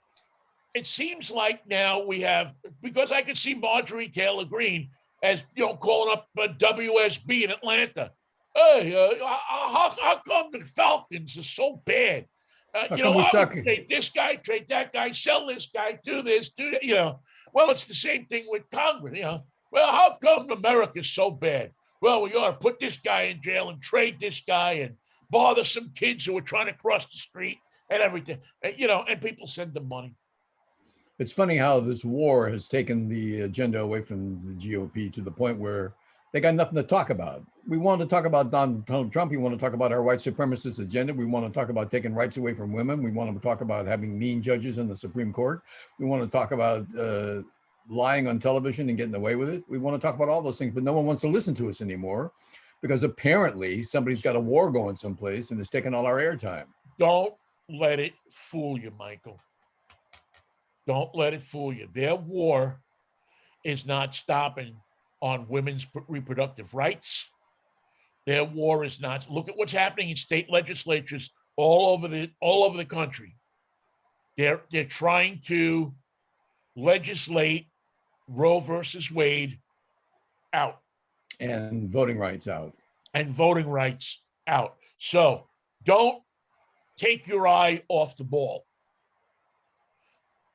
it seems like now we have, because I could see Marjorie Taylor Greene as, calling up WSB in Atlanta. Hey, how come the Falcons are so bad? I would trade this guy, trade that guy, sell this guy, do this, do that, Well, it's the same thing with Congress, Well, how come America's so bad? Well, we ought to put this guy in jail and trade this guy and bother some kids who are trying to cross the street and everything, and people send them money. It's funny how this war has taken the agenda away from the GOP to the point where they got nothing to talk about. We want to talk about Donald Trump. We want to talk about our white supremacist agenda. We want to talk about taking rights away from women. We want to talk about having mean judges in the Supreme Court. We want to talk about lying on television and getting away with it. We want to talk about all those things, but no one wants to listen to us anymore because apparently somebody's got a war going someplace and it's taking all our airtime. Don't let it fool you, Michael. Don't let it fool you. Their war is not stopping on women's reproductive rights. Their war is not. Look at what's happening in state legislatures all over the country. They're trying to legislate Roe versus Wade out. And voting rights out. So don't take your eye off the ball.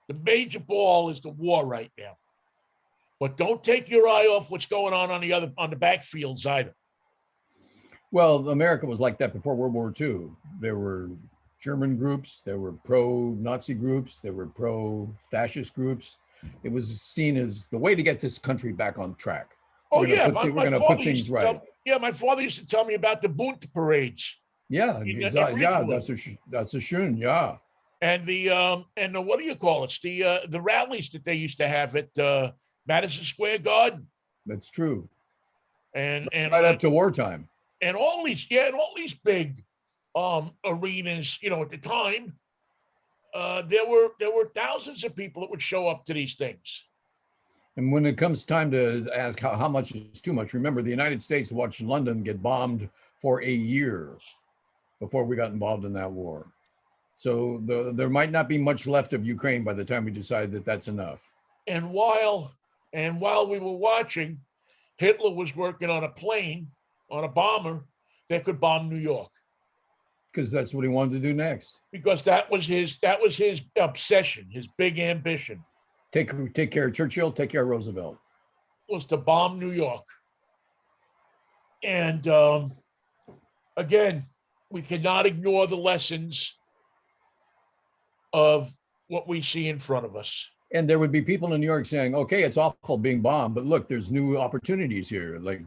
The major ball is the war right now. But don't take your eye off what's going on the backfields either. Well, America was like that before World War II. There were German groups, there were pro-Nazi groups, there were pro-fascist groups. It was seen as the way to get this country back on track. We're going to put things right. My father used to tell me about the Bund parades. Yeah, exactly. Yeah, that's a shun. Yeah. And the what do you call it? The rallies that they used to have at Madison Square Garden. That's true. And right up to wartime. And all these big arenas, at the time, there were thousands of people that would show up to these things. And when it comes time to ask how much is too much, remember the United States watched London get bombed for a year before we got involved in that war. So there might not be much left of Ukraine by the time we decide that that's enough. And while we were watching, Hitler was working on a bomber that could bomb New York. Because that's what he wanted to do next. Because that was his obsession, his big ambition. Take care of Churchill, take care of Roosevelt. Was to bomb New York. And again, we cannot ignore the lessons of what we see in front of us. And there would be people in New York saying, okay, it's awful being bombed, but look, there's new opportunities here. Like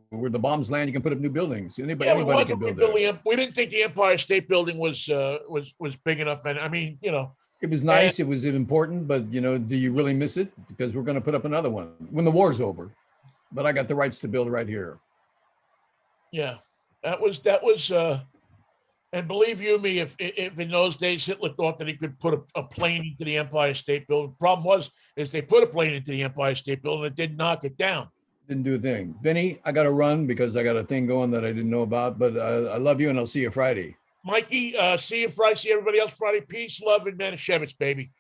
where the bombs land, you can put up new buildings. Anybody can build there. We didn't think the Empire State Building was big enough. And I mean, it was nice. It was important, but do you really miss it? Because we're going to put up another one when the war's over. But I got the rights to build right here. Yeah, that was. And believe you me, if in those days Hitler thought that he could put a plane into the Empire State Building, the problem is they put a plane into the Empire State Building and it didn't knock it down. Didn't do a thing. Vinnie, I got to run because I got a thing going that I didn't know about, but I love you and I'll see you Friday. Mikey, see you Friday. See everybody else Friday. Peace, love, and Manischewitz, baby.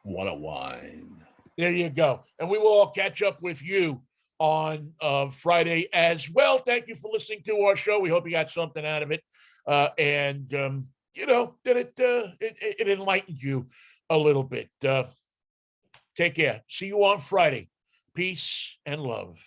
What a wine. There you go. And we will all catch up with you on Friday as well. Thank you for listening to our show. We hope you got something out of it. And that it enlightened you a little bit. Take care. See you on Friday. Peace and love.